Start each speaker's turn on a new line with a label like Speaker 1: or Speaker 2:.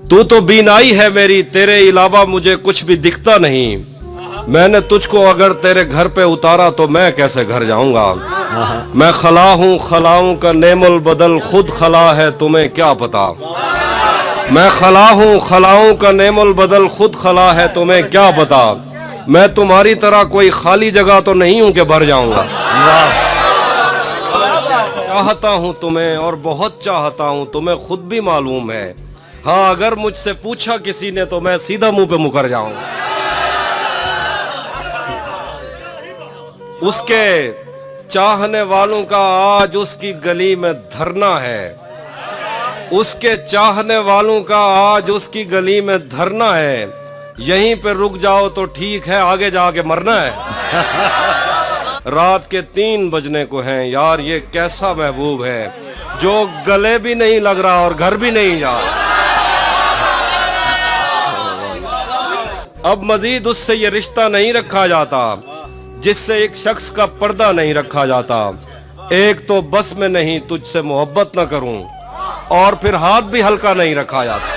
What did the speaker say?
Speaker 1: तू तो बीनाई है मेरी, तेरे अलावा मुझे कुछ भी दिखता नहीं। मैंने तुझको अगर तेरे घर पे उतारा तो मैं कैसे घर जाऊंगा। मैं खला हूँ खलाऊं का नेमुल बदल, खुद खला है तुम्हें क्या पता। मैं खला हूँ खलाऊं का नेमुल बदल, खुद खला है तुम्हें क्या पता। मैं तुम्हारी तरह कोई खाली जगह तो नहीं हूं कि भर जाऊंगा। चाहता हूं तुम्हें और बहुत चाहता हूं, तुम्हें खुद भी मालूम है। हाँ, अगर मुझसे पूछा किसी ने तो मैं सीधा मुंह पे मुकर जाऊंगा। उसके चाहने वालों का आज उसकी गली में धरना है। उसके चाहने वालों का आज उसकी गली में धरना है। यहीं पे रुक जाओ तो ठीक है, आगे जाके मरना है। रात के 3 बजने को हैं यार, ये कैसा महबूब है जो गले भी नहीं लग रहा और घर भी नहीं जा रहा। अब मजीद उससे ये रिश्ता नहीं रखा जाता जिससे एक शख्स का पर्दा नहीं रखा जाता। एक तो बस में नहीं तुझसे मोहब्बत न करूं, और फिर हाथ भी हल्का नहीं रखा जाता।